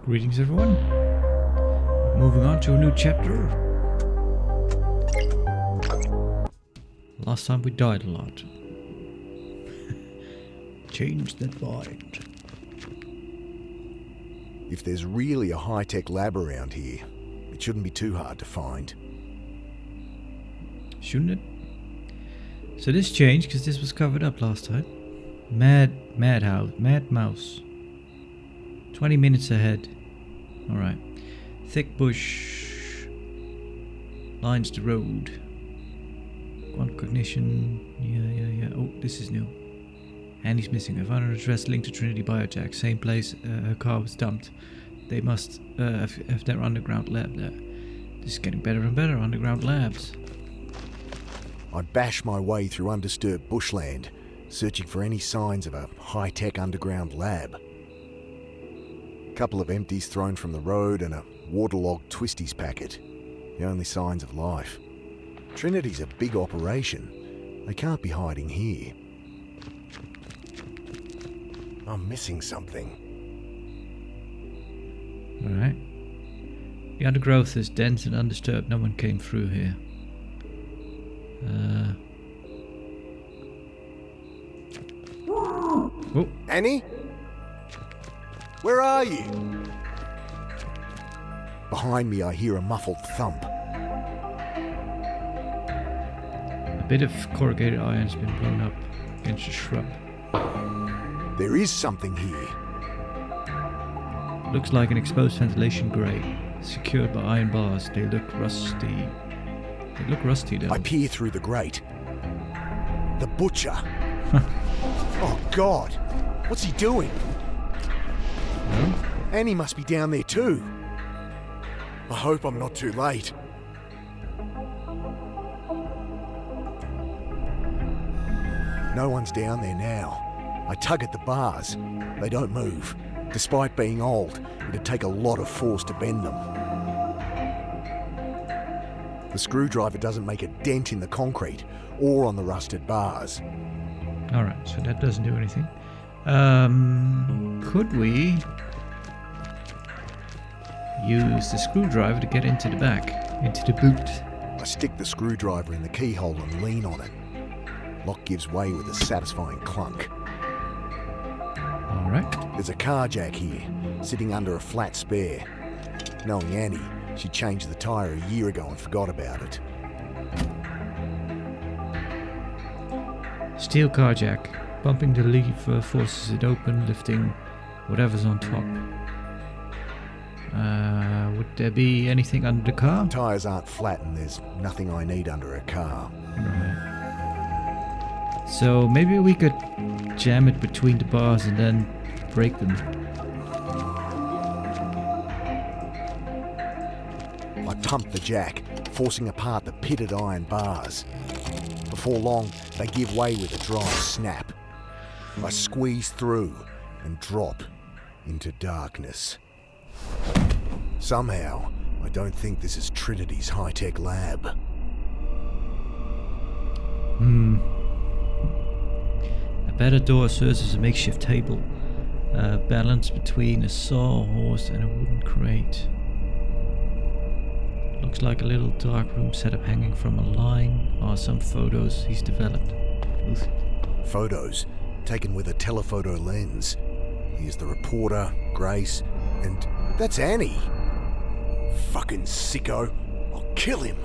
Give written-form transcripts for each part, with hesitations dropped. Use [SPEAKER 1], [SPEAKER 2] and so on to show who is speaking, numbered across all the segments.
[SPEAKER 1] Greetings, everyone. Moving on to a new chapter. Last time we died a lot. Change that mind.
[SPEAKER 2] If there's really a high-tech lab around here, it shouldn't be too hard to find.
[SPEAKER 1] Shouldn't it? So this changed because this was covered up last time. Mad mouse. 20 minutes ahead. Alright. Thick bush lines the road. Quantum cognition. Yeah. Oh, this is new. Annie's missing. I found an address linked to Trinity Biotech. Same place her car was dumped. They must have their underground lab there. This is getting better and better. Underground labs.
[SPEAKER 2] I bash my way through undisturbed bushland, searching for any signs of a high-tech underground lab. A couple of empties thrown from the road and a waterlogged Twisties packet. The only signs of life. Trinity's a big operation. They can't be hiding here. I'm missing something.
[SPEAKER 1] Alright. The undergrowth is dense and undisturbed. No one came through here. Oh.
[SPEAKER 2] Annie? Where are you? Behind me I hear a muffled thump.
[SPEAKER 1] A bit of corrugated iron has been blown up against a shrub.
[SPEAKER 2] There is something here.
[SPEAKER 1] Looks like an exposed ventilation grate, secured by iron bars. They look rusty. Though.
[SPEAKER 2] I peer through the grate. The butcher. Oh God! What's he doing?
[SPEAKER 1] No?
[SPEAKER 2] Annie must be down there too. I hope I'm not too late. No one's down there now. I tug at the bars. They don't move. Despite being old, it'd take a lot of force to bend them. The screwdriver doesn't make a dent in the concrete or on the rusted bars.
[SPEAKER 1] Alright, so that doesn't do anything. Could we use the screwdriver to get into the back, into the boot?
[SPEAKER 2] I stick the screwdriver in the keyhole and lean on it. Lock gives way with a satisfying clunk.
[SPEAKER 1] Alright.
[SPEAKER 2] There's a car jack here, sitting under a flat spare. Knowing Annie, she changed the tyre a year ago and forgot about it.
[SPEAKER 1] Steel car jack. Bumping the lever forces it open, lifting whatever's on top. Would there be anything under the car?
[SPEAKER 2] Tyres aren't flat and there's nothing I need under a car.
[SPEAKER 1] Right. So maybe we could jam it between the bars and then break them.
[SPEAKER 2] I pump the jack, forcing apart the pitted iron bars. Before long, they give way with a dry snap. I squeeze through and drop into darkness. Somehow, I don't think this is Trinity's high-tech lab.
[SPEAKER 1] A better door serves as a makeshift table, balanced between a sawhorse and a wooden crate. Looks like a little dark room setup hanging from a line, or some photos he's developed. Oof.
[SPEAKER 2] Photos taken with a telephoto lens. Here's the reporter, Grace, and that's Annie. Fucking sicko. I'll kill him.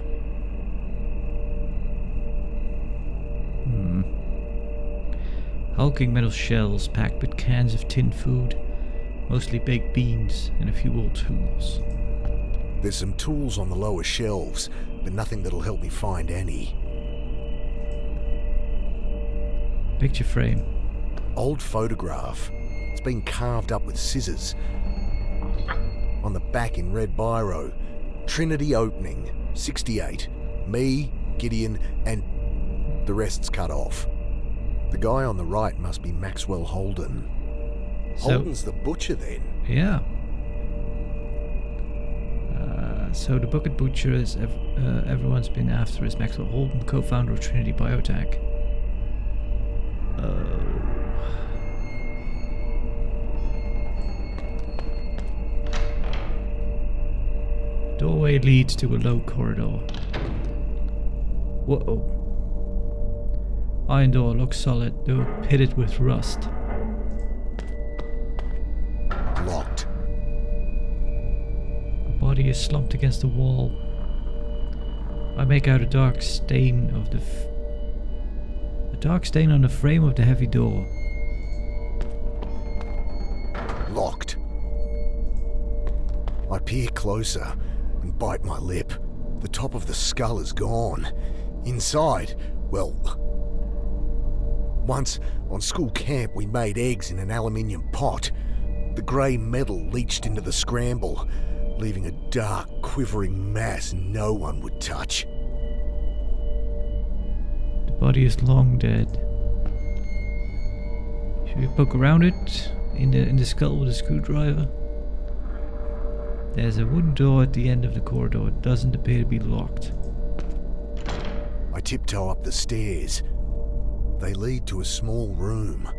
[SPEAKER 1] Hulking metal shelves packed with cans of tinned food, mostly baked beans and a few old tools.
[SPEAKER 2] There's some tools on the lower shelves, but nothing that'll help me find Annie.
[SPEAKER 1] Picture frame.
[SPEAKER 2] Old photograph. It's been carved up with scissors. On the back in red biro, Trinity opening, 68. Me, Gideon, and the rest's cut off. The guy on the right must be Maxwell Holden.
[SPEAKER 1] So,
[SPEAKER 2] Holden's the butcher then?
[SPEAKER 1] Yeah. So the bucket butcher is everyone's been after is Maxwell Holden, co-founder of Trinity Biotech. doorway leads to a low corridor. Whoa. Iron door looks solid, though pitted with rust.
[SPEAKER 2] Locked.
[SPEAKER 1] A body is slumped against the wall. I make out a dark stain of the on the frame of the heavy door.
[SPEAKER 2] Locked. I peer closer and bite my lip. The top of the skull is gone. Inside, well, once on school camp we made eggs in an aluminium pot. The grey metal leached into the scramble, leaving a dark, quivering mass no one would touch.
[SPEAKER 1] The body is long dead. Should we poke around it in the skull with a screwdriver? There's a wooden door at the end of the corridor. It doesn't appear to be locked.
[SPEAKER 2] I tiptoe up the stairs. They lead to a small room.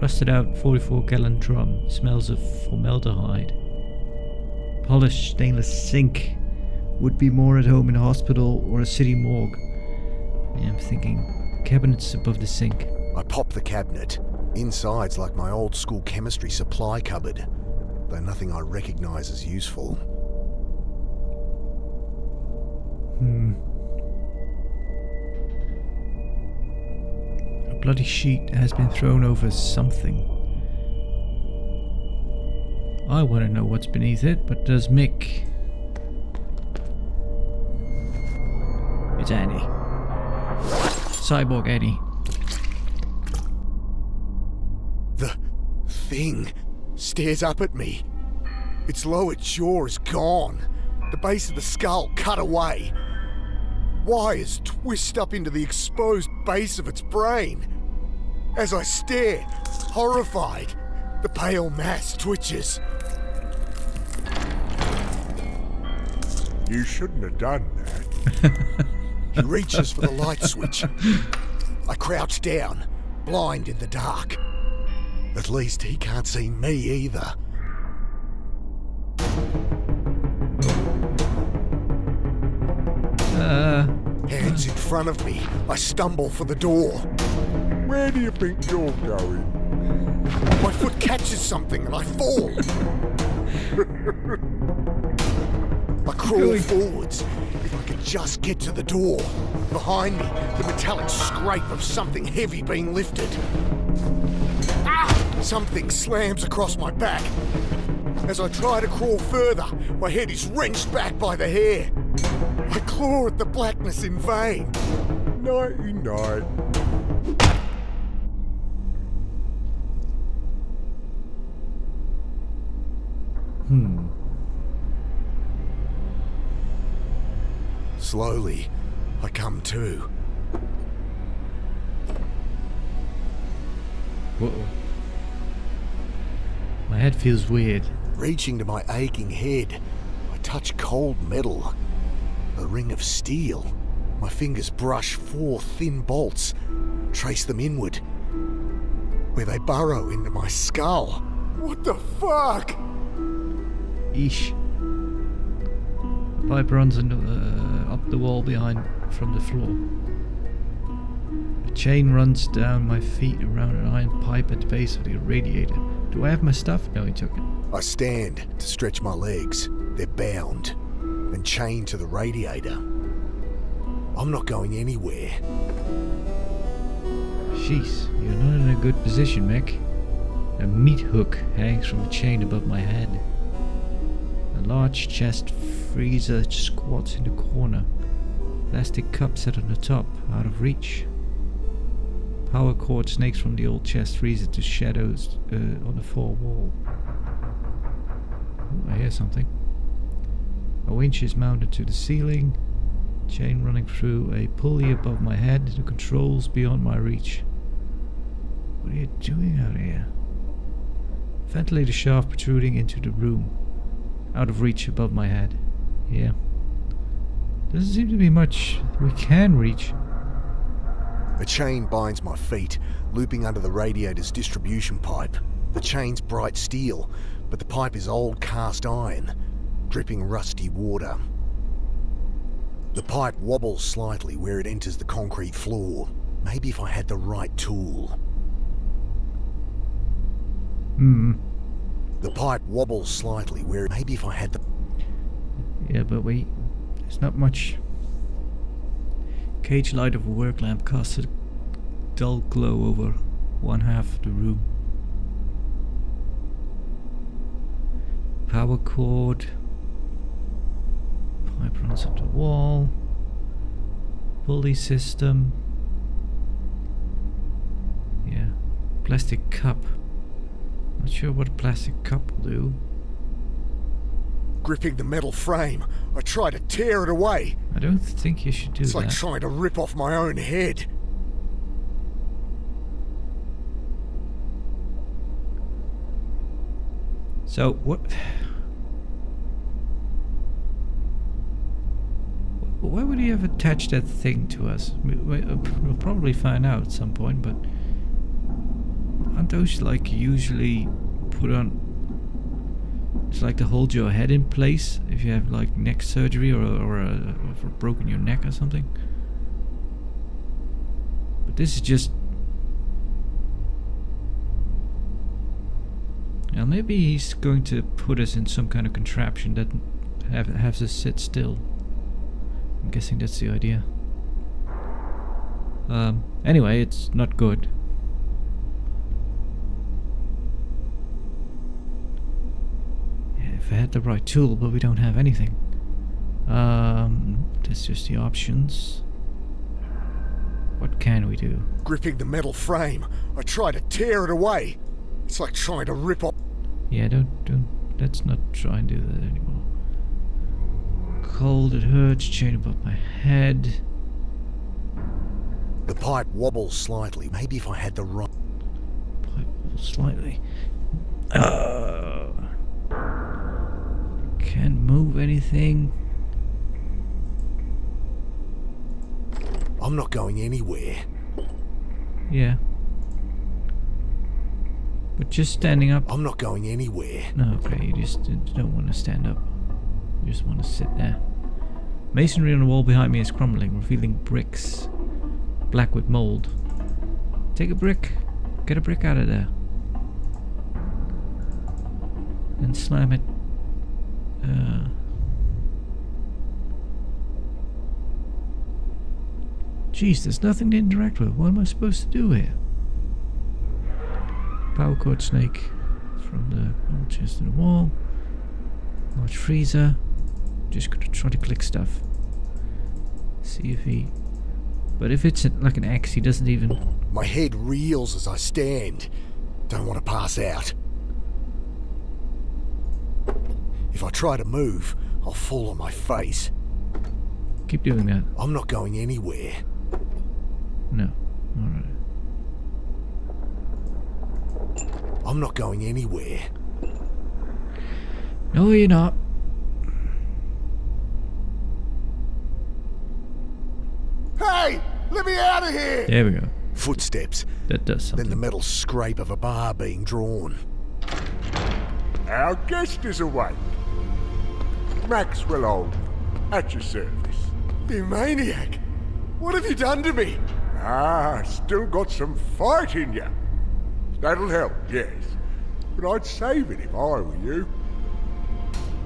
[SPEAKER 1] Rusted out 44-gallon drum. Smells of formaldehyde. Polished stainless sink. Would be more at home in a hospital or a city morgue. Yeah, I'm thinking cabinets above the sink.
[SPEAKER 2] I pop the cabinet. Inside's like my old school chemistry supply cupboard, though nothing I recognise as useful.
[SPEAKER 1] A bloody sheet has been thrown over something. I want to know what's beneath it, but does Mick? It's Annie. Cyborg Annie.
[SPEAKER 2] The thing stares up at me. Its lower jaw is gone. The base of the skull cut away. Wires twist up into the exposed base of its brain. As I stare, horrified, the pale mass twitches. You shouldn't have done that. He reaches for the light switch. I crouch down, blind in the dark. At least he can't see me either. Hands in front of me, I stumble for the door. Where do you think you're going? My foot catches something and I fall. I crawl forwards. If I could just get to the door. Behind me, the metallic scrape of something heavy being lifted. Something slams across my back. As I try to crawl further, my head is wrenched back by the hair. I claw at the blackness in vain. Nighty-night. Slowly, I come to.
[SPEAKER 1] Whoa. My head feels weird.
[SPEAKER 2] Reaching to my aching head, I touch cold metal. A ring of steel. My fingers brush 4 thin bolts, trace them inward, where they burrow into my skull. What the fuck?
[SPEAKER 1] Eesh. The pipe runs up the wall behind from the floor. A chain runs down my feet around an iron pipe at the base of the radiator. Do I have my stuff? No, he took it.
[SPEAKER 2] I stand to stretch my legs. They're bound and chained to the radiator. I'm not going anywhere.
[SPEAKER 1] Jeez, you're not in a good position, Mick. A meat hook hangs from a chain above my head. A large chest freezer squats in the corner. Plastic cup set on the top, out of reach. Power cord snakes from the old chest freezer to shadows on the far wall. Ooh, I hear something. A winch is mounted to the ceiling. Chain running through a pulley above my head. The controls beyond my reach. What are you doing out here? Ventilator shaft protruding into the room. Out of reach above my head. Yeah. Doesn't seem to be much we can reach.
[SPEAKER 2] A chain binds my feet, looping under the radiator's distribution pipe. The chain's bright steel, but the pipe is old cast iron, dripping rusty water. The pipe wobbles slightly where it enters the concrete floor. Maybe if I had the right tool. The pipe wobbles slightly where... Maybe if I had the...
[SPEAKER 1] Yeah, but there's not much. Cage light of a work lamp casts a dull glow over one half of the room. Power cord. Pipe runs up the wall. Pulley system. Yeah. Plastic cup. Not sure what a plastic cup will do.
[SPEAKER 2] Gripping the metal frame, I try to tear it away.
[SPEAKER 1] I don't think you should do that.
[SPEAKER 2] It's like trying to rip off my own head.
[SPEAKER 1] So, what... Why would he have attached that thing to us? We'll probably find out at some point, but... Aren't those, like, usually put on... It's like to hold your head in place if you have, like, neck surgery or broken your neck or something. But this is just... Now, maybe he's going to put us in some kind of contraption that has us sit still. I'm guessing that's the idea. Anyway, it's not good. Yeah, if I had the right tool, but we don't have anything. That's just the options. What can we do?
[SPEAKER 2] Gripping the metal frame, I try to tear it away. It's like trying to rip off...
[SPEAKER 1] Yeah, let's not try and do that anymore. Cold, it hurts, chain above my head.
[SPEAKER 2] The pipe wobbles slightly. Maybe if I had the right...
[SPEAKER 1] Pipe wobbles slightly. Can't move anything.
[SPEAKER 2] I'm not going anywhere.
[SPEAKER 1] Yeah. But just standing up...
[SPEAKER 2] I'm not going anywhere.
[SPEAKER 1] No, okay, you just don't want to stand up. You just want to sit there. Masonry on the wall behind me is crumbling, revealing bricks black with mold. Take a brick. Get a brick out of there. And slam it. Jeez, there's nothing to interact with. What am I supposed to do here? Power cord snake from the old chest to the wall. Large freezer. Just gonna try to click stuff. See if he... But if it's like an X, he doesn't even...
[SPEAKER 2] My head reels as I stand. Don't want to pass out. If I try to move, I'll fall on my face.
[SPEAKER 1] Keep doing that.
[SPEAKER 2] I'm not going anywhere.
[SPEAKER 1] No. Alright.
[SPEAKER 2] I'm not going anywhere.
[SPEAKER 1] No, you're not.
[SPEAKER 2] Hey! Let me out of here!
[SPEAKER 1] There we go.
[SPEAKER 2] Footsteps.
[SPEAKER 1] That does something.
[SPEAKER 2] Then the metal scrape of a bar being drawn.
[SPEAKER 3] Our guest is awake. Maxwell Old, at your service.
[SPEAKER 2] You maniac! What have you done to me?
[SPEAKER 3] Still got some fight in you. That'll help, yes. But I'd save it if I were you.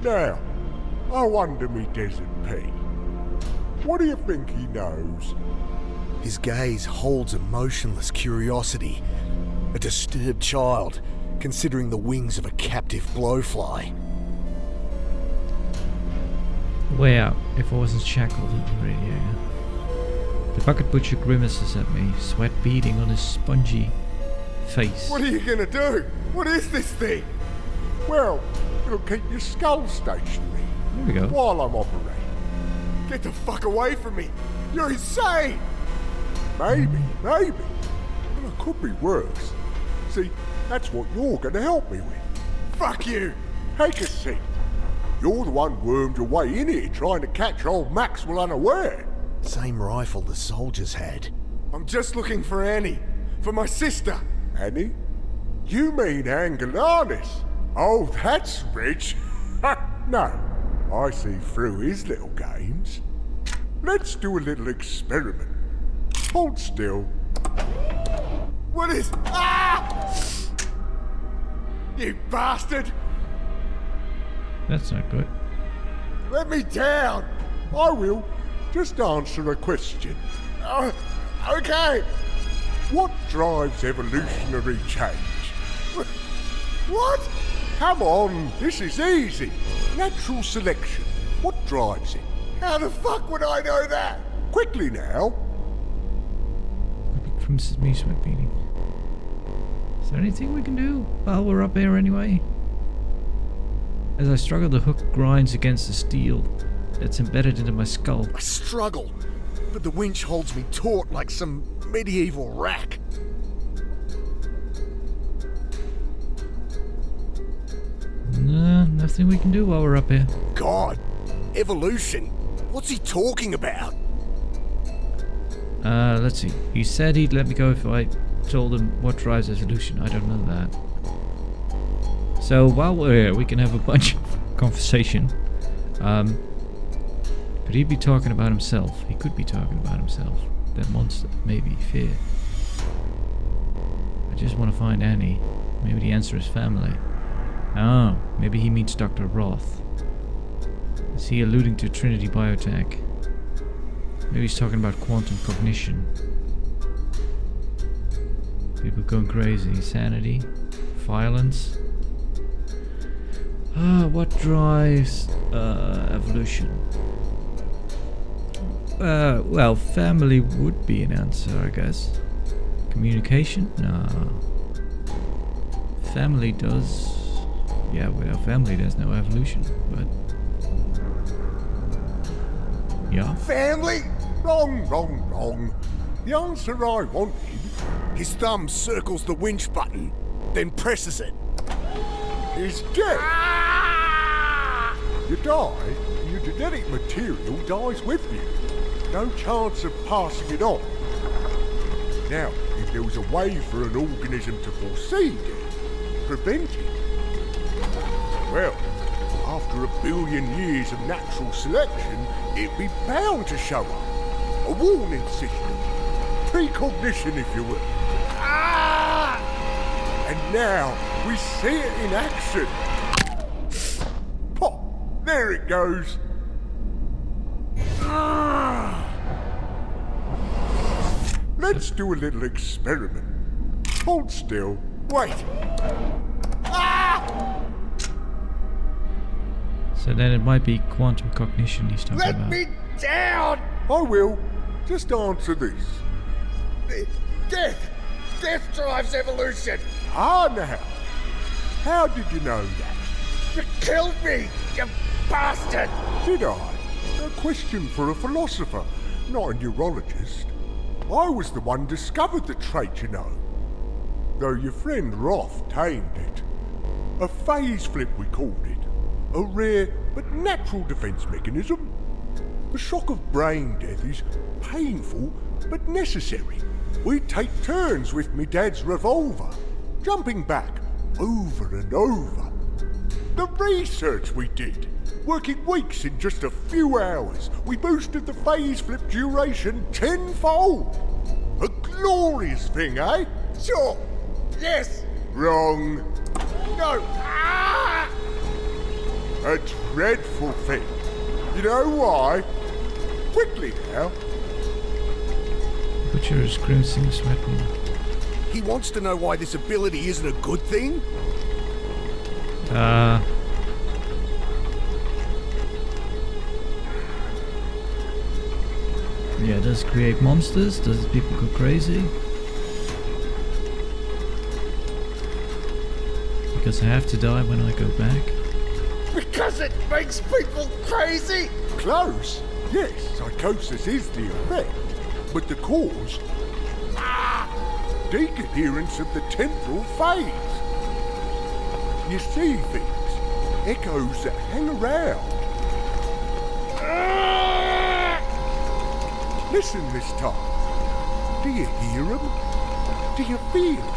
[SPEAKER 3] Now, I wonder me Desert P. What do you think he knows?
[SPEAKER 2] His gaze holds a motionless curiosity. A disturbed child, considering the wings of a captive blowfly.
[SPEAKER 1] Way out, if I wasn't shackled already, yeah. The bucket butcher grimaces at me, sweat beading on his spongy face.
[SPEAKER 2] What are you gonna do? What is this thing?
[SPEAKER 3] Well, it'll keep your skull stationary
[SPEAKER 1] There we go.
[SPEAKER 3] while I'm operating.
[SPEAKER 2] Get the fuck away from me! You're insane!
[SPEAKER 3] Maybe. But it could be worse. See, that's what you're going to help me with.
[SPEAKER 2] Fuck you!
[SPEAKER 3] Take a seat. You're the one wormed your way in here trying to catch old Maxwell unaware.
[SPEAKER 2] Same rifle the soldiers had.
[SPEAKER 4] I'm just looking for Annie. For my sister.
[SPEAKER 3] Annie? You mean Angelanis? Oh, that's rich. No, I see through his little games. Let's do a little experiment. Hold still.
[SPEAKER 2] What is... Ah! You bastard!
[SPEAKER 1] That's not good.
[SPEAKER 2] Let me down!
[SPEAKER 3] I will. Just answer a question.
[SPEAKER 2] Okay!
[SPEAKER 3] What drives evolutionary change?
[SPEAKER 2] What?
[SPEAKER 3] Come on, this is easy. Natural selection. What drives it?
[SPEAKER 2] How the fuck would I know that?
[SPEAKER 3] Quickly now.
[SPEAKER 1] From me sweat beating. Is there anything we can do while we're up here anyway? As I struggle, the hook grinds against the steel that's embedded into my skull.
[SPEAKER 2] I struggle, but the winch holds me taut like some medieval rack.
[SPEAKER 1] Nah, nothing we can do while we're up here.
[SPEAKER 2] God, evolution? What's he talking about?
[SPEAKER 1] Let's see. He said he'd let me go if I told him what drives evolution. I don't know that. So while we're here, we can have a bunch of conversation. But he'd be talking about himself. He could be talking about himself. That monster. Maybe. Fear. I just want to find Annie. Maybe the answer is family. Oh, maybe he means Dr. Roth. Is he alluding to Trinity Biotech? Maybe he's talking about quantum cognition. People going crazy. Sanity. Violence. What drives evolution? Well, family would be an answer, I guess. Communication? No. Family does... Yeah, without family there's no evolution, but... Yeah?
[SPEAKER 2] Family?
[SPEAKER 3] Wrong. The answer I wanted.
[SPEAKER 2] His thumb circles the winch button, then presses it.
[SPEAKER 3] Is death. You die, and your genetic material dies with you. No chance of passing it on. Now, if there was a way for an organism to foresee death, prevent it, well, after 1 billion years of natural selection, it'd be bound to show up. A warning system. Precognition, if you will. And now, we see it in action. Pop! There it goes. Let's do a little experiment. Hold still.
[SPEAKER 2] Wait.
[SPEAKER 1] So then it might be quantum cognition he's talking about.
[SPEAKER 2] Let me down!
[SPEAKER 3] I will. Just answer this.
[SPEAKER 2] Death! Death drives evolution!
[SPEAKER 3] Ah, now. How did you know that?
[SPEAKER 2] You killed me, you bastard!
[SPEAKER 3] Did I? A question for a philosopher, not a neurologist. I was the one discovered the trait, you know. Though your friend Roth tamed it. A phase flip, we called it. A rare but natural defense mechanism. The shock of brain death is painful but necessary. We take turns with me dad's revolver, jumping back over and over. The research we did, working weeks in just a few hours, we boosted the phase flip duration tenfold. A glorious thing, eh?
[SPEAKER 2] Sure. Yes.
[SPEAKER 3] Wrong.
[SPEAKER 2] No.
[SPEAKER 3] A dreadful thing. You know why? Quickly now.
[SPEAKER 1] Butcher is grimacing, sweating.
[SPEAKER 2] He wants to know why this ability isn't a good thing?
[SPEAKER 1] Yeah, does it create monsters? Does people go crazy? Because I have to die when I go back?
[SPEAKER 2] Because it makes people crazy?
[SPEAKER 3] Close. Yes, psychosis is the effect. But the cause? Decoherence of the temporal phase. You see things, echoes that hang around. Listen this time. Do you hear them? Do you feel them?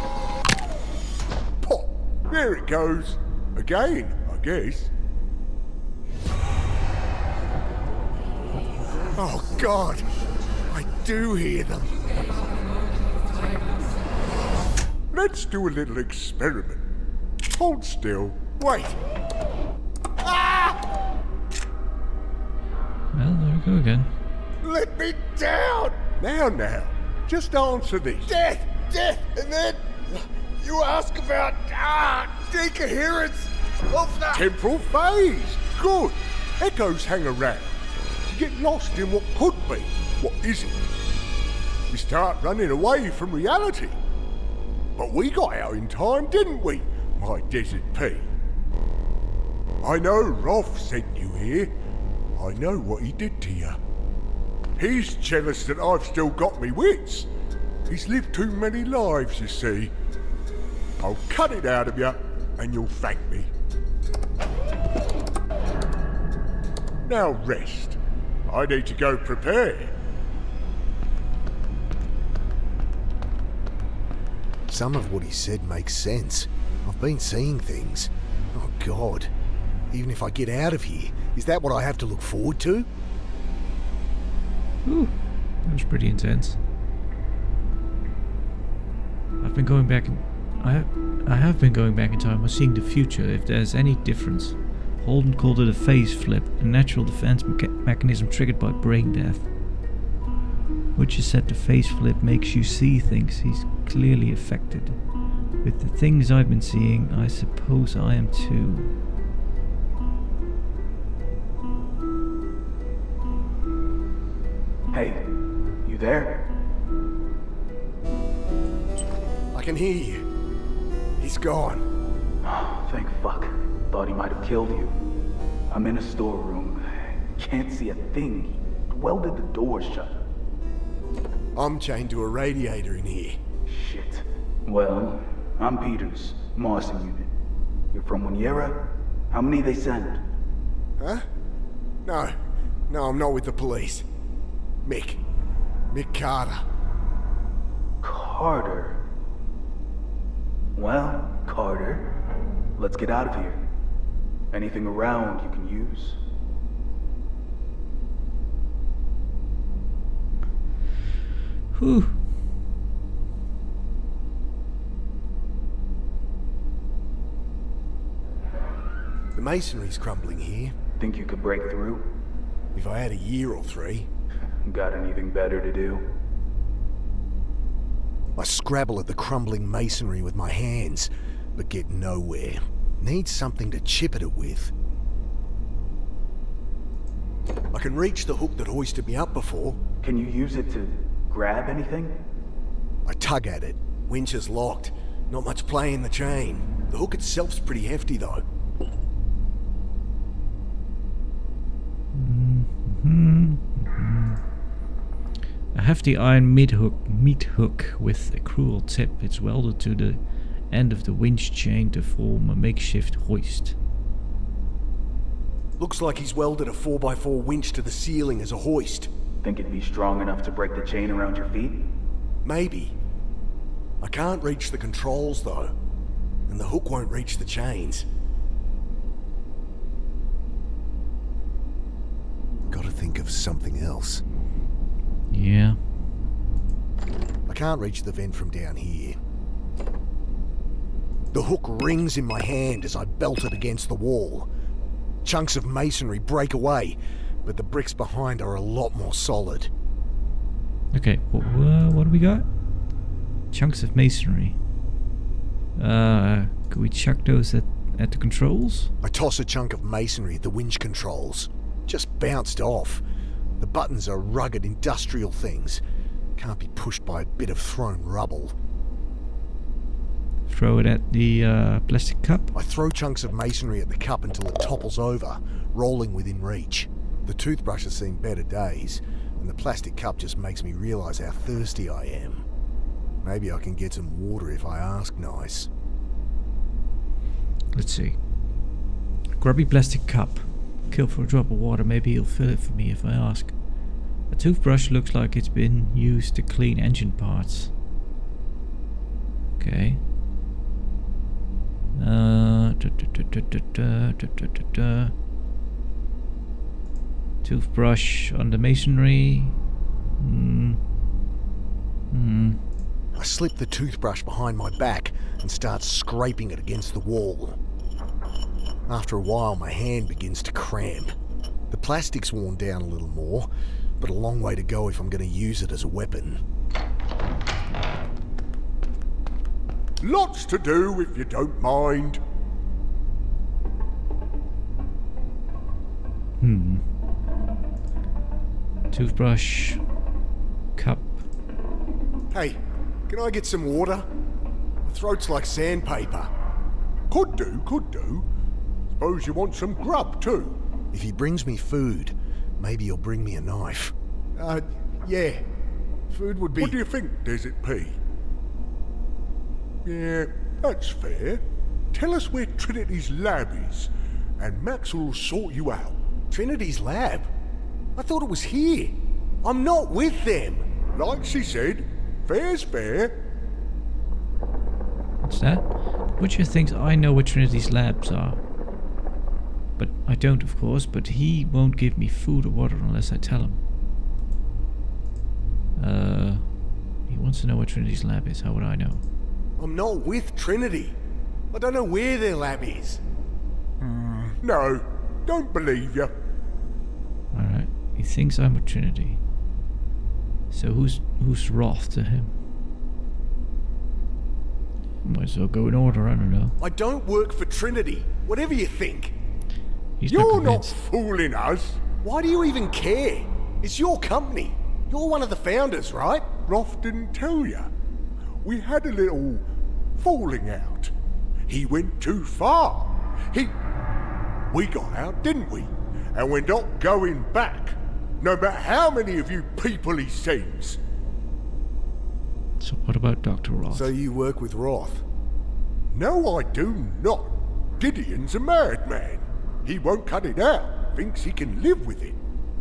[SPEAKER 3] Pop! There it goes. Again, I guess. Oh, God! I do hear them. Let's do a little experiment. Hold still. Wait. Ah!
[SPEAKER 1] Well, there we go again.
[SPEAKER 3] Let me down! Now. Just answer this. Death! And then you ask about decoherence of the temporal phase. Good. Echoes hang around. You get lost in what could be, what isn't. You start running away from reality. But we got out in time, didn't we, my Desert P? I know Rolf sent you here. I know what he did to you. He's jealous that I've still got me wits. He's lived too many lives, you see. I'll cut it out of you, and you'll thank me. Now rest. I need to go prepare.
[SPEAKER 2] Some of what he said makes sense. I've been seeing things. Oh, God. Even if I get out of here, is that what I have to look forward to?
[SPEAKER 1] Ooh, that was pretty intense. I've been going back in... I have been going back in time or seeing the future if there's any difference. Holden called it a phase flip, a natural defense mechanism triggered by brain death. Butcher said the phase flip makes you see things. He's clearly affected. With the things I've been seeing, I suppose I am too.
[SPEAKER 4] Hey, you there?
[SPEAKER 2] I can hear you. He's gone.
[SPEAKER 4] Oh, thank fuck. Thought he might have killed you. I'm in a storeroom. Can't see a thing. He welded the door shut.
[SPEAKER 2] I'm chained to a radiator in here.
[SPEAKER 4] Shit. Well, I'm Peters, Mawson unit. You're from Winyera? How many they send?
[SPEAKER 2] Huh? No, I'm not with the police. Mick Carter.
[SPEAKER 4] Carter? Well, Carter, let's get out of here. Anything around you can use?
[SPEAKER 1] Whew.
[SPEAKER 2] The masonry's crumbling here.
[SPEAKER 4] Think you could break through?
[SPEAKER 2] If I had a year or three.
[SPEAKER 4] Got anything better to do?
[SPEAKER 2] I scrabble at the crumbling masonry with my hands, but get nowhere. Need something to chip at it with. I can reach the hook that hoisted me up before.
[SPEAKER 4] Can you use it to grab anything?
[SPEAKER 2] I tug at it. Winch is locked. Not much play in the chain. The hook itself's pretty hefty though.
[SPEAKER 1] A hefty iron meat hook with a cruel tip. It's welded to the end of the winch chain to form a makeshift hoist.
[SPEAKER 2] Looks like he's welded a 4x4 winch to the ceiling as a hoist.
[SPEAKER 4] Think it'd be strong enough to break the chain around your feet?
[SPEAKER 2] Maybe. I can't reach the controls though, and the hook won't reach the chains. Gotta think of something else.
[SPEAKER 1] Yeah.
[SPEAKER 2] I can't reach the vent from down here. The hook rings in my hand as I belt it against the wall. Chunks of masonry break away, but the bricks behind are a lot more solid.
[SPEAKER 1] Okay, what do we got? Chunks of masonry. Could we chuck those at the controls?
[SPEAKER 2] I toss a chunk of masonry at the winch controls. Just bounced off. The buttons are rugged industrial things. Can't be pushed by a bit of thrown rubble.
[SPEAKER 1] Throw it at the plastic cup.
[SPEAKER 2] I throw chunks of masonry at the cup until it topples over, rolling within reach. The toothbrush has seen better days, and the plastic cup just makes me realise how thirsty I am. Maybe I can get some water if I ask nice.
[SPEAKER 1] Let's see. Grubby plastic cup. Kill for a drop of water. Maybe he'll fill it for me if I ask. A toothbrush looks like it's been used to clean engine parts. Okay. Toothbrush on the masonry.
[SPEAKER 2] I slip the toothbrush behind my back and start scraping it against the wall. After a while, my hand begins to cramp. The plastic's worn down a little more, but a long way to go if I'm going to use it as a weapon.
[SPEAKER 3] Lots to do if you don't mind.
[SPEAKER 1] Toothbrush. Cup.
[SPEAKER 2] Hey, can I get some water? My throat's like sandpaper.
[SPEAKER 3] Could do. Suppose you want some grub too.
[SPEAKER 2] If he brings me food, maybe he'll bring me a knife. Yeah. Food would be...
[SPEAKER 3] What do you think, Desert P? Yeah, that's fair. Tell us where Trinity's lab is, and Max will sort you out.
[SPEAKER 2] Trinity's lab? I thought it was here. I'm not with them.
[SPEAKER 3] Like she said, fair's fair.
[SPEAKER 1] What's that? Butcher thinks I know where Trinity's labs are. But I don't, of course, but he won't give me food or water unless I tell him. He wants to know where Trinity's lab is. How would I know?
[SPEAKER 2] I'm not with Trinity. I don't know where their lab is.
[SPEAKER 3] No, don't believe you.
[SPEAKER 1] Alright. He thinks I'm with Trinity. So who's Roth to him? Might as well go in order, I don't know.
[SPEAKER 2] I don't work for Trinity, whatever you think.
[SPEAKER 1] He's
[SPEAKER 3] You're not
[SPEAKER 1] convinced.
[SPEAKER 3] fooling us.
[SPEAKER 2] Why do you even care? It's your company. You're one of the founders, right?
[SPEAKER 3] Roth didn't tell you. We had a little falling out. He went too far. We got out, didn't we? And we're not going back. No matter how many of you people he sends.
[SPEAKER 1] So what about Dr. Roth?
[SPEAKER 2] So you work with Roth?
[SPEAKER 3] No, I do not. Gideon's a madman. He won't cut it out. Thinks he can live with it.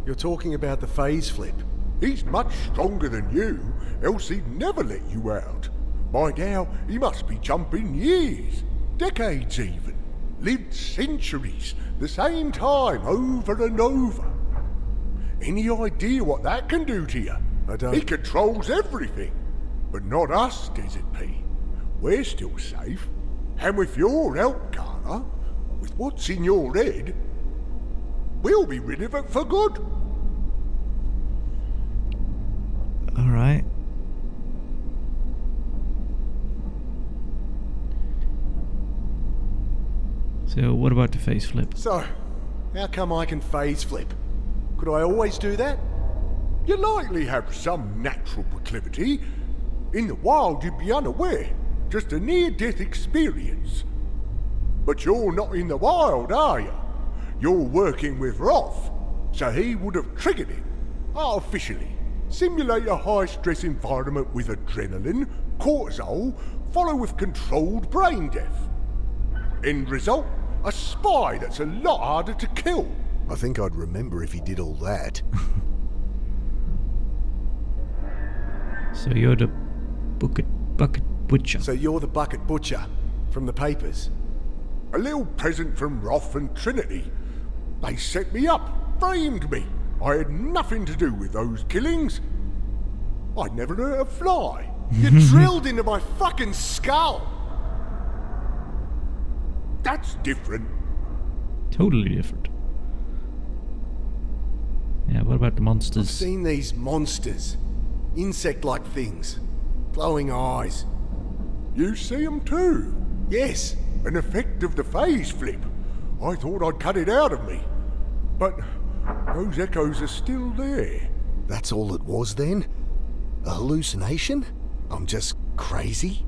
[SPEAKER 2] You're talking about the phase flip.
[SPEAKER 3] He's much stronger than you, else he'd never let you out. By now, he must be jumping years, decades even. Lived centuries, the same time, over and over. Any idea what that can do to you?
[SPEAKER 2] I don't.
[SPEAKER 3] He controls everything. But not us, Desert P. We're still safe. And with your help, Carter, with what's in your head, we'll be rid of it for good.
[SPEAKER 1] Alright. So what about the face flip?
[SPEAKER 2] So, how come I can phase flip? Could I always do that?
[SPEAKER 3] You likely have some natural proclivity. In the wild, you'd be unaware. Just a near-death experience. But you're not in the wild, are you? You're working with Roth, so he would have triggered it, artificially. Simulate a high-stress environment with adrenaline, cortisol, follow with controlled brain death. End result, a spy that's a lot harder to kill.
[SPEAKER 2] I think I'd remember if he did all that.
[SPEAKER 1] So you're the bucket butcher.
[SPEAKER 2] So you're the bucket butcher from the papers?
[SPEAKER 3] A little present from Roth and Trinity. They set me up, framed me. I had nothing to do with those killings. I'd never hurt a fly.
[SPEAKER 2] You drilled into my fucking skull!
[SPEAKER 3] That's different.
[SPEAKER 1] Totally different. Yeah, what about the
[SPEAKER 2] I've
[SPEAKER 1] monsters?
[SPEAKER 2] seen these monsters. Insect-like things. Glowing eyes.
[SPEAKER 3] You see them too.
[SPEAKER 2] Yes.
[SPEAKER 3] An effect of the phase flip. I thought I'd cut it out of me. But those echoes are still there.
[SPEAKER 2] That's all it was then? A hallucination? I'm just crazy?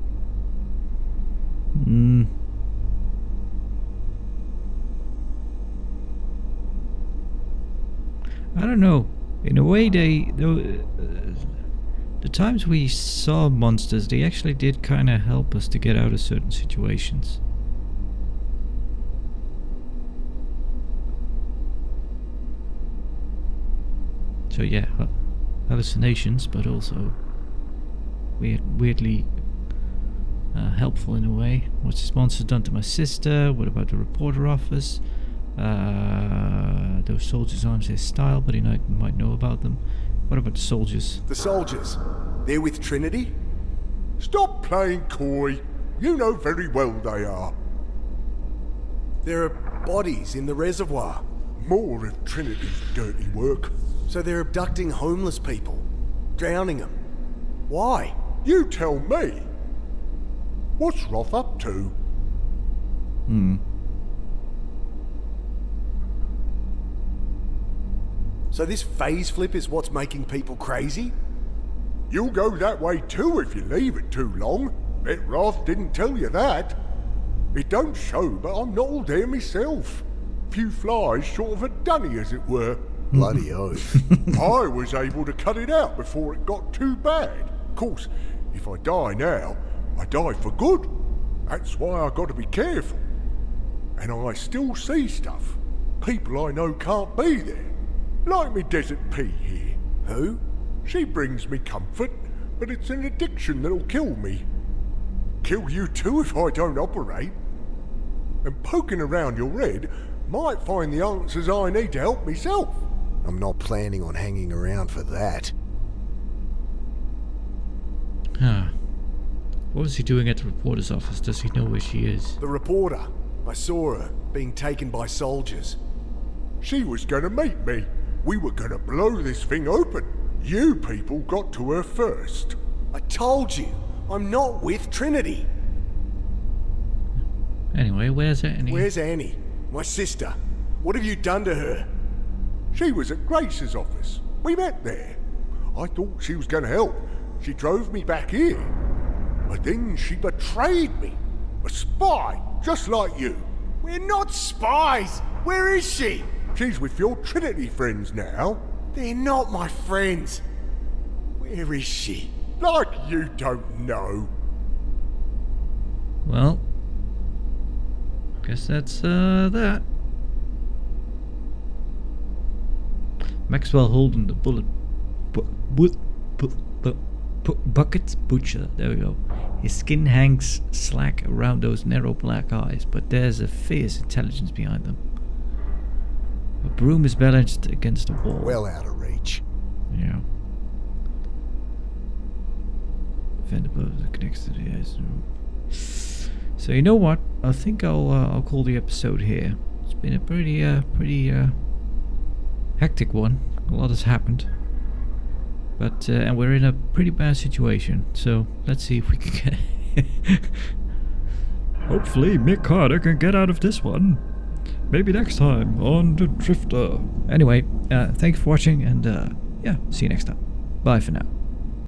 [SPEAKER 1] I don't know. In a way, the times we saw monsters, they actually did kind of help us to get out of certain situations. So yeah, hallucinations, but also weirdly helpful in a way. What's this monster done to my sister? What about the reporter office? Those soldiers aren't his style, but he might know about them. What about the soldiers?
[SPEAKER 2] The soldiers. They're with Trinity?
[SPEAKER 3] Stop playing coy. You know very well they are.
[SPEAKER 2] There are bodies in the reservoir.
[SPEAKER 3] More of Trinity's dirty work.
[SPEAKER 2] So they're abducting homeless people, drowning them. Why?
[SPEAKER 3] You tell me. What's Roth up to?
[SPEAKER 2] So this phase flip is what's making people crazy?
[SPEAKER 3] You'll go that way too if you leave it too long. Bet Roth didn't tell you that. It don't show, but I'm not all there myself. Few flies short of a dunny, as it were.
[SPEAKER 2] Bloody oath.
[SPEAKER 3] I was able to cut it out before it got too bad. Of course, if I die now, I die for good. That's why I got to be careful. And I still see stuff. People I know can't be there. Like me Desert Pea here.
[SPEAKER 2] Who?
[SPEAKER 3] She brings me comfort, but it's an addiction that'll kill me. Kill you too if I don't operate. And poking around your head might find the answers I need to help myself.
[SPEAKER 2] I'm not planning on hanging around for that.
[SPEAKER 1] What was he doing at the reporter's office? Does he know where she is?
[SPEAKER 2] The reporter. I saw her being taken by soldiers.
[SPEAKER 3] She was gonna meet me. We were gonna blow this thing open. You people got to her first.
[SPEAKER 2] I told you, I'm not with Trinity.
[SPEAKER 1] Anyway, where's Annie?
[SPEAKER 2] Where's Annie? My sister. What have you done to her?
[SPEAKER 3] She was at Grace's office. We met there. I thought she was gonna help. She drove me back here. But then she betrayed me. A spy, just like you.
[SPEAKER 2] We're not spies! Where is she?
[SPEAKER 3] She's with your Trinity friends now.
[SPEAKER 2] They're not my friends. Where is she?
[SPEAKER 3] Like you don't know.
[SPEAKER 1] Well, guess that's that. Maxwell Holden, the bucket butcher. There we go. His skin hangs slack around those narrow black eyes, but there's a fierce intelligence behind them. A broom is balanced against the wall.
[SPEAKER 2] Well out of reach.
[SPEAKER 1] Yeah. Fender that connects to the ice. So you know what? I think I'll call the episode here. It's been a pretty hectic one. A lot has happened. But and we're in a pretty bad situation. So let's see if we can get. Hopefully, Mick Carter can get out of this one. Maybe next time on The Drifter. Anyway, thanks for watching, and yeah, see you next time. Bye for now.